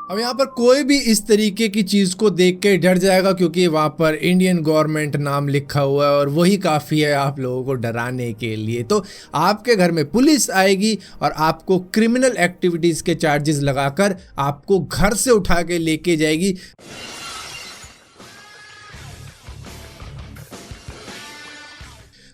अब यहाँ पर कोई भी इस तरीके की चीज़ को देख के डर जाएगा, क्योंकि वहाँ पर इंडियन गवर्नमेंट नाम लिखा हुआ है और वही काफ़ी है आप लोगों को डराने के लिए। तो आपके घर में पुलिस आएगी और आपको क्रिमिनल एक्टिविटीज़ के चार्जेस लगाकर आपको घर से उठा के लेके जाएगी।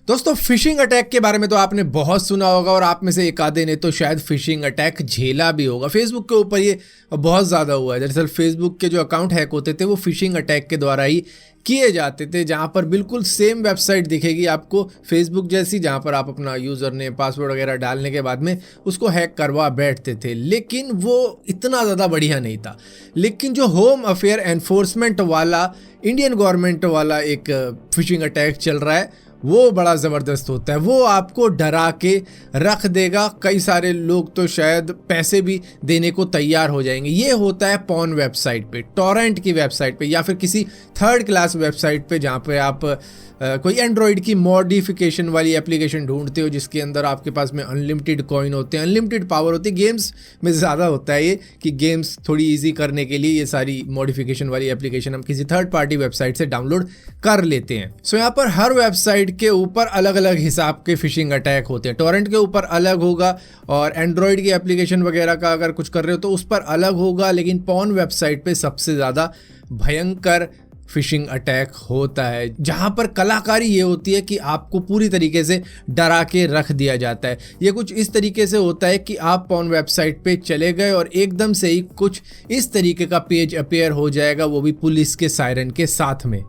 दोस्तों, फिशिंग अटैक के बारे में तो आपने बहुत सुना होगा और आप में से एक आधे ने तो शायद फिशिंग अटैक झेला भी होगा। फेसबुक के ऊपर ये बहुत ज़्यादा हुआ है। दरअसल फेसबुक के जो अकाउंट हैक होते थे वो फिशिंग अटैक के द्वारा ही किए जाते थे, जहाँ पर बिल्कुल सेम वेबसाइट दिखेगी आपको फेसबुक जैसी, जहाँ पर आप अपना यूज़र नेम पासवर्ड वगैरह डालने के बाद में उसको हैक करवा बैठते थे, लेकिन वो इतना ज़्यादा बढ़िया नहीं था। लेकिन जो होम अफेयर एनफोर्समेंट वाला इंडियन गवर्नमेंट वाला एक फिशिंग अटैक चल रहा है वो बड़ा ज़बरदस्त होता है। वो आपको डरा के रख देगा। कई सारे लोग तो शायद पैसे भी देने को तैयार हो जाएंगे। ये होता है पॉर्न वेबसाइट पे, टॉरेंट की वेबसाइट पे, या फिर किसी थर्ड क्लास वेबसाइट पे, जहाँ पे आप कोई एंड्रॉयड की मॉडिफिकेशन वाली एप्लीकेशन ढूंढते हो जिसके अंदर आपके पास में अनलिमिटेड कॉइन होते हैं, अनलिमिटेड पावर होती है। गेम्स में ज़्यादा होता है ये कि गेम्स थोड़ी इजी करने के लिए ये सारी मॉडिफिकेशन वाली एप्लीकेशन हम किसी थर्ड पार्टी वेबसाइट से डाउनलोड कर लेते हैं। सो यहाँ पर हर वेबसाइट के ऊपर अलग अलग हिसाब के फिशिंग अटैक होते हैं। टॉरेंट के ऊपर अलग होगा और एंड्रॉयड की एप्लीकेशन वगैरह का अगर कुछ कर रहे हो तो उस पर अलग होगा, लेकिन पॉर्न वेबसाइट पे सबसे ज़्यादा भयंकर फिशिंग अटैक होता है, जहां पर कलाकारी ये होती है कि आपको पूरी तरीके से डरा के रख दिया जाता है। ये कुछ इस तरीके से होता है कि आप पॉर्न वेबसाइट पे चले गए और एकदम से ही कुछ इस तरीके का पेज अपीयर हो जाएगा, वो भी पुलिस के सायरन के साथ में।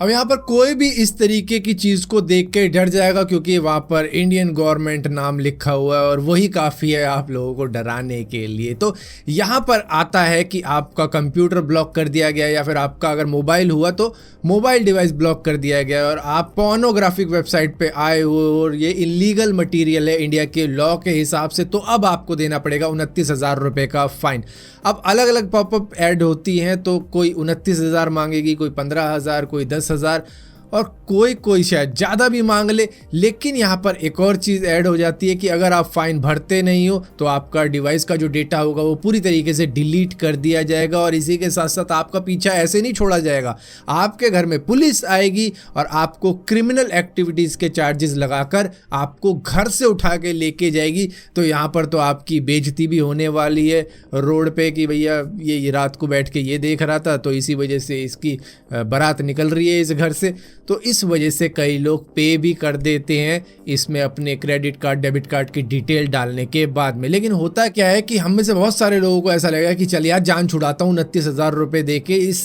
अब यहाँ पर कोई भी इस तरीके की चीज़ को देख के डर जाएगा, क्योंकि वहाँ पर इंडियन गवर्नमेंट नाम लिखा हुआ है और वही काफ़ी है आप लोगों को डराने के लिए। तो यहाँ पर आता है कि आपका कंप्यूटर ब्लॉक कर दिया गया, या फिर आपका अगर मोबाइल हुआ तो मोबाइल डिवाइस ब्लॉक कर दिया गया और आप पॉर्नोग्राफिक वेबसाइट पे आए हो और ये इलीगल मटीरियल है इंडिया के लॉ के हिसाब से, तो अब आपको देना पड़ेगा 29,000 रुपये का फ़ाइन। अब अलग अलग पॉपअप ऐड होती हैं, तो कोई 29,000 मांगेगी, कोई 15,000, कोई 10,000 और कोई शायद ज़्यादा भी मांग ले। लेकिन यहाँ पर एक और चीज़ ऐड हो जाती है कि अगर आप फ़ाइन भरते नहीं हो तो आपका डिवाइस का जो डेटा होगा वो पूरी तरीके से डिलीट कर दिया जाएगा, और इसी के साथ साथ आपका पीछा ऐसे नहीं छोड़ा जाएगा। आपके घर में पुलिस आएगी और आपको क्रिमिनल एक्टिविटीज़ के चार्जेस लगाकर आपको घर से उठा के लेके जाएगी। तो यहाँ पर तो आपकी बेइज्जती भी होने वाली है रोड पे कि भैया ये रात को बैठ के ये देख रहा था तो इसी वजह से इसकी बारात निकल रही है इस घर से। तो इस वजह से कई लोग पे भी कर देते हैं इसमें अपने क्रेडिट कार्ड डेबिट कार्ड की डिटेल डालने के बाद में। लेकिन होता क्या है कि हम में से बहुत सारे लोगों को ऐसा लगेगा कि चल यार जान छुड़ाता हूँ, 29,000 रुपये दे के इस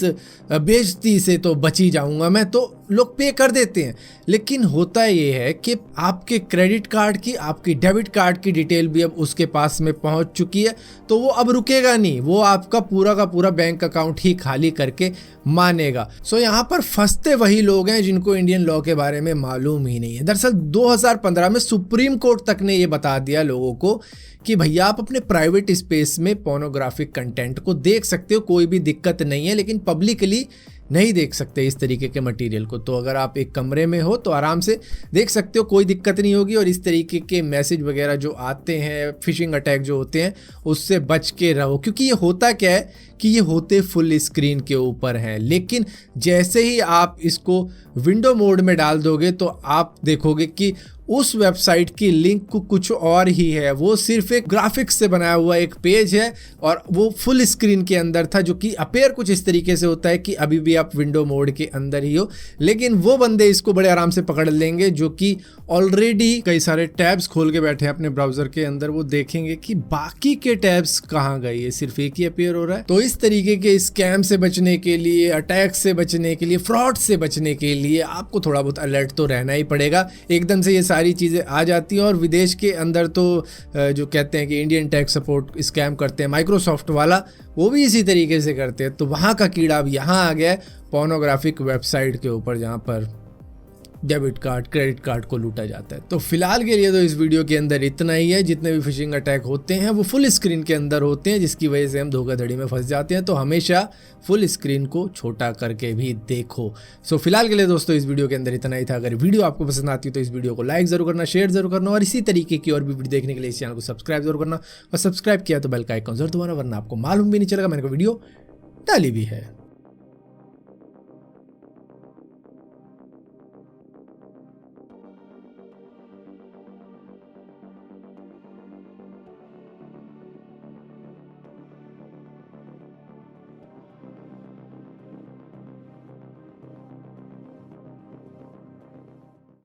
बेइज्जती से तो बच ही जाऊँगा मैं, तो लोग पे कर देते हैं। लेकिन होता ये है कि आपके क्रेडिट कार्ड की, आपकी डेबिट कार्ड की डिटेल भी अब उसके पास में पहुंच चुकी है, तो वो अब रुकेगा नहीं, वो आपका पूरा का पूरा बैंक अकाउंट ही खाली करके मानेगा। सो यहाँ पर फंसते वही लोग हैं जिनको इंडियन लॉ के बारे में मालूम ही नहीं है। दरअसल 2015 में सुप्रीम कोर्ट तक ने ये बता दिया लोगों को कि भैया आप अपने प्राइवेट स्पेस में पोर्नोग्राफिक कंटेंट को देख सकते हो, कोई भी दिक्कत नहीं है, लेकिन पब्लिकली नहीं देख सकते इस तरीके के मटेरियल को। तो अगर आप एक कमरे में हो तो आराम से देख सकते हो, कोई दिक्कत नहीं होगी। और इस तरीके के मैसेज वगैरह जो आते हैं, फिशिंग अटैक जो होते हैं, उससे बच के रहो, क्योंकि ये होता क्या है कि ये होते फुल स्क्रीन के ऊपर हैं। लेकिन जैसे ही आप इसको विंडो मोड में डाल दोगे तो आप देखोगे कि उस वेबसाइट की लिंक कुछ और ही है। वो सिर्फ एक ग्राफिक्स से बनाया हुआ एक पेज है और वो फुल स्क्रीन के अंदर था, जो कि अपेयर कुछ इस तरीके से होता है कि अभी भी आप विंडो मोड के अंदर ही हो। लेकिन वो बंदे इसको बड़े आराम से पकड़ लेंगे जो कि ऑलरेडी कई सारे टैब्स खोल के बैठे हैं अपने ब्राउजर के अंदर। वो देखेंगे कि बाकी के टैब्स कहाँ गए, ये सिर्फ एक ही अपेयर हो रहा है। तो इस तरीके के स्कैम से बचने के लिए, अटैक से बचने के लिए, फ्रॉड से बचने के लिए आपको थोड़ा बहुत अलर्ट तो रहना ही पड़ेगा। एकदम से ये सारी चीज़ें आ जाती हैं। और विदेश के अंदर तो जो कहते हैं कि इंडियन टैक सपोर्ट स्कैम करते हैं, माइक्रोसॉफ्ट वाला, वो भी इसी तरीके से करते हैं। तो वहाँ का कीड़ा अब यहाँ आ गया है पोर्नोग्राफिक वेबसाइट के ऊपर, जहाँ पर डेबिट कार्ड, क्रेडिट कार्ड को लूटा जाता है। तो फिलहाल के लिए तो इस वीडियो के अंदर इतना ही है। जितने भी फिशिंग अटैक होते हैं वो फुल स्क्रीन के अंदर होते हैं, जिसकी वजह से हम धोखाधड़ी में फंस जाते हैं। तो हमेशा फुल स्क्रीन को छोटा करके भी देखो। सो फिलहाल के लिए दोस्तों इस वीडियो के अंदर इतना ही था। अगर वीडियो आपको पसंद आती है तो इस वीडियो को लाइक जरूर करना, शेयर जरूर करना, और इसी तरीके की और भी वीडियो देखने के लिए इस चैनल को सब्सक्राइब जरूर करना। और सब्सक्राइब किया तो बेल का आइकन जरूर दबाना, वरना आपको मालूम भी नहीं चलेगा मैंने कोई वीडियो डाली भी है।